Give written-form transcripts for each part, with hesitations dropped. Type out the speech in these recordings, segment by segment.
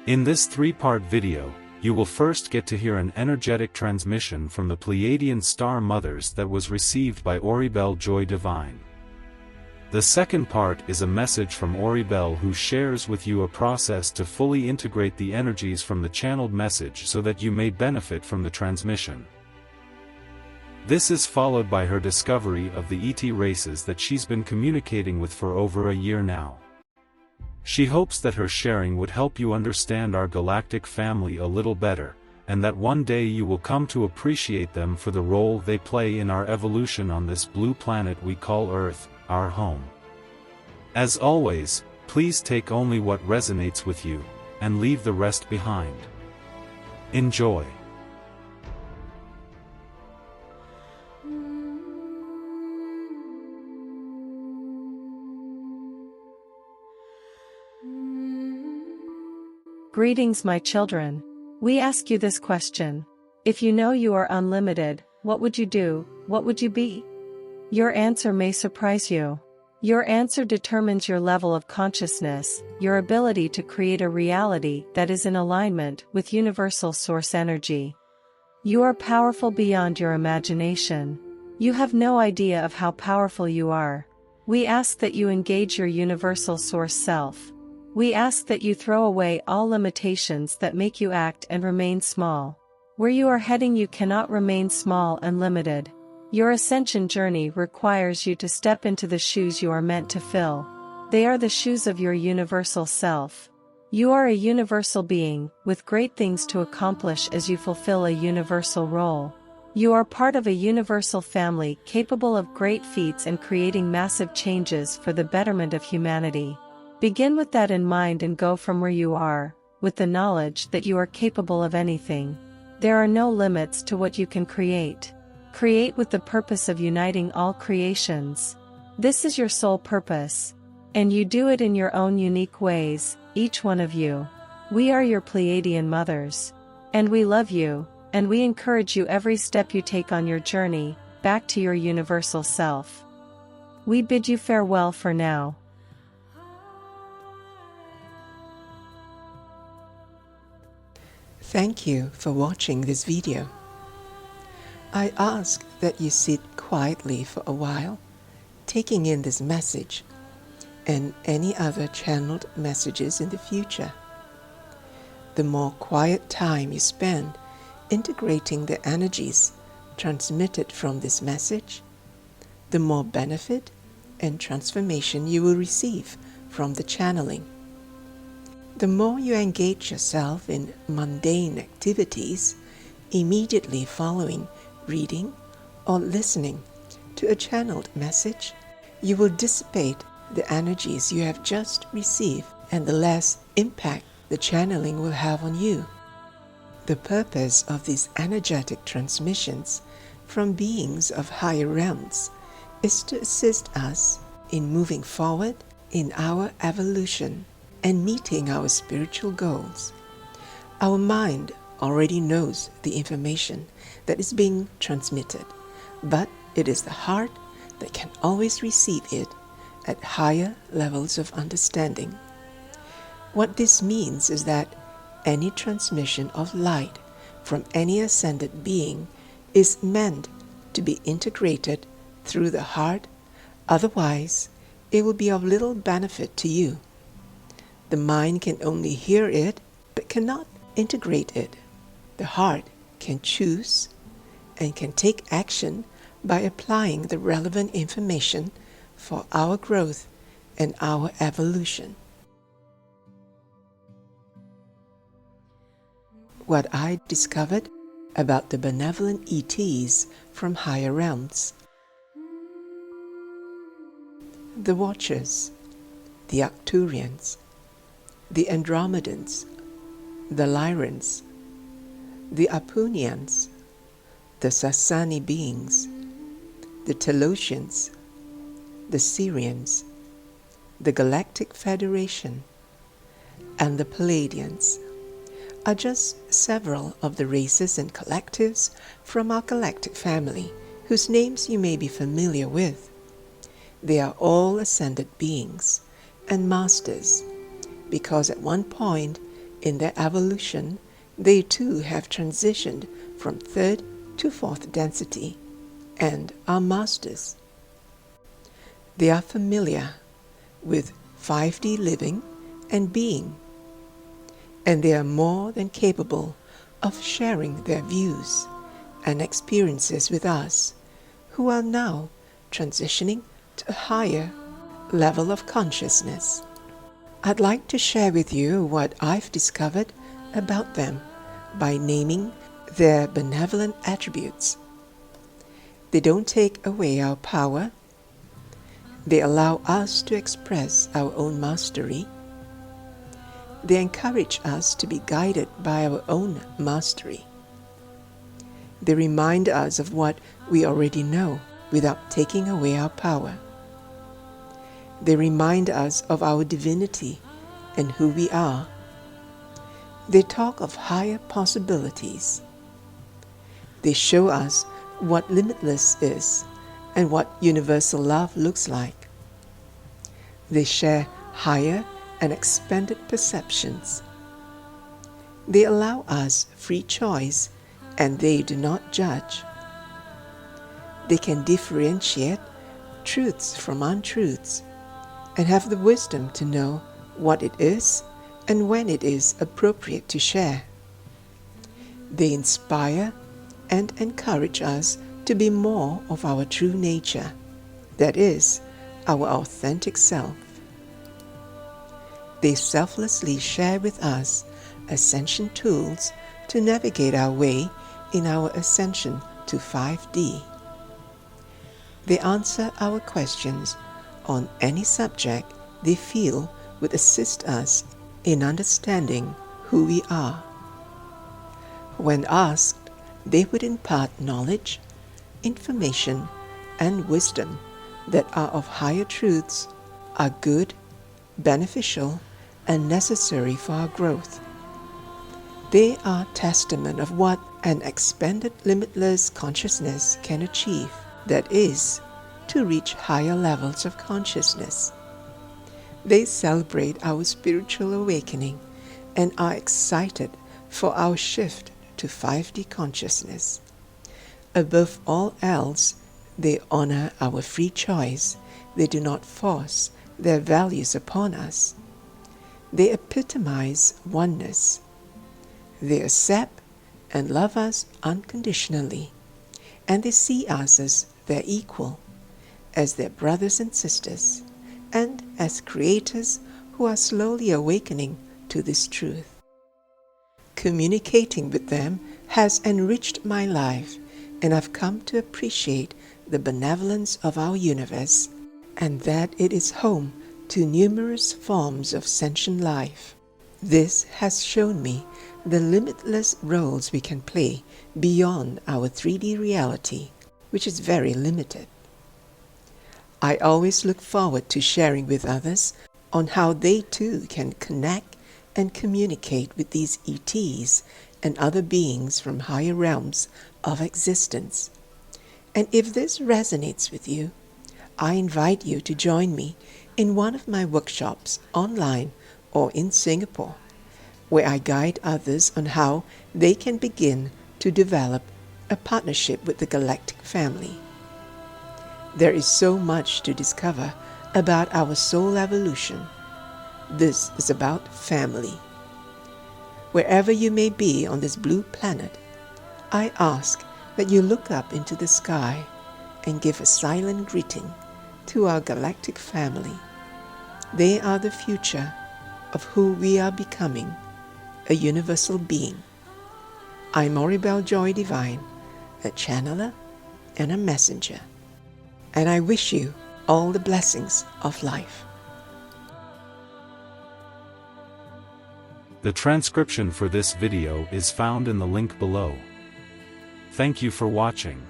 In this 3-part video, you will first get to hear an energetic transmission from the Pleiadian star mothers that was received by Oribel Joy Divine. The second part is a message from Oribel, who shares with you a process to fully integrate the energies from the channeled message so that you may benefit from the transmission. This is followed by her discovery of the ET races that she's been communicating with for over a year now. She hopes that her sharing would help you understand our galactic family a little better, and that one day you will come to appreciate them for the role they play in our evolution on this blue planet we call Earth, our home. As always, please take only what resonates with you, and leave the rest behind. Enjoy. Greetings, my children. We ask you this question. If you know you are unlimited, what would you do? What would you be? Your answer may surprise you. Your answer determines your level of consciousness, your ability to create a reality that is in alignment with universal source energy. You are powerful beyond your imagination. You have no idea of how powerful you are. We ask that you engage your universal source self. We ask that you throw away all limitations that make you act and remain small. Where you are heading, you cannot remain small and limited. Your ascension journey requires you to step into the shoes you are meant to fill. They are the shoes of your universal self. You are a universal being, with great things to accomplish as you fulfill a universal role. You are part of a universal family capable of great feats and creating massive changes for the betterment of humanity. Begin with that in mind and go from where you are, with the knowledge that you are capable of anything. There are no limits to what you can create. Create with the purpose of uniting all creations. This is your sole purpose. And you do it in your own unique ways, each one of you. We are your Pleiadian mothers. And we love you, and we encourage you every step you take on your journey, back to your universal self. We bid you farewell for now. Thank you for watching this video. I ask that you sit quietly for a while, taking in this message and any other channeled messages in the future. The more quiet time you spend integrating the energies transmitted from this message, the more benefit and transformation you will receive from the channeling. The more you engage yourself in mundane activities immediately following reading or listening to a channeled message, you will dissipate the energies you have just received, and the less impact the channeling will have on you. The purpose of these energetic transmissions from beings of higher realms is to assist us in moving forward in our evolution and meeting our spiritual goals. Our mind already knows the information that is being transmitted, but it is the heart that can always receive it at higher levels of understanding. What this means is that any transmission of light from any ascended being is meant to be integrated through the heart, otherwise it will be of little benefit to you. The mind can only hear it, but cannot integrate it. The heart can choose and can take action by applying the relevant information for our growth and our evolution. What I discovered about the benevolent ETs from higher realms. The Watchers, the Arcturians, the Andromedans, the Lyrans, the Apunians, the Sasani beings, the Telosians, the Syrians, the Galactic Federation, and the Pleiadians are just several of the races and collectives from our galactic family whose names you may be familiar with. They are all ascended beings and masters, because at one point In their evolution, they too have transitioned from third to fourth density and are masters. They are familiar with 5D living and being, and they are more than capable of sharing their views and experiences with us, who are now transitioning to a higher level of consciousness. I'd like to share with you what I've discovered about them by naming their benevolent attributes. They don't take away our power. They allow us to express our own mastery. They encourage us to be guided by our own mastery. They remind us of what we already know without taking away our power. They remind us of our divinity and who we are. They talk of higher possibilities. They show us what limitless is and what universal love looks like. They share higher and expanded perceptions. They allow us free choice, and they do not judge. They can differentiate truths from untruths and have the wisdom to know what it is and when it is appropriate to share. They inspire and encourage us to be more of our true nature, that is, our authentic self. They selflessly share with us Ascension tools to navigate our way in our ascension to 5D. They answer our questions on any subject they feel would assist us in understanding who we are. When asked, they would impart knowledge, information, and wisdom that are of higher truths, are good, beneficial, and necessary for our growth. They are testament of what an expanded limitless consciousness can achieve, that is, to reach higher levels of consciousness. They celebrate our spiritual awakening and are excited for our shift to 5D consciousness. Above all else, they honor our free choice. They do not force their values upon us. They epitomize oneness. They accept and love us unconditionally, and they see us as their equal, as their brothers and sisters, and as creators who are slowly awakening to this truth. Communicating with them has enriched my life, and I've come to appreciate the benevolence of our universe, and that it is home to numerous forms of sentient life. This has shown me the limitless roles we can play beyond our 3D reality, which is very limited. I always look forward to sharing with others on how they too can connect and communicate with these ETs and other beings from higher realms of existence. And if this resonates with you, I invite you to join me in one of my workshops online or in Singapore, where I guide others on how they can begin to develop a partnership with the galactic family. There is so much to discover about our soul evolution. This is about family. Wherever you may be on this blue planet, I ask that you look up into the sky and give a silent greeting to our galactic family. They are the future of who we are becoming, a universal being. I'm Oribel Joy Divine, a channeler and a messenger, and I wish you all the blessings of life. The transcription for this video is found in the link below. Thank you for watching.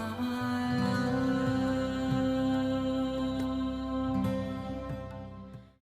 heart.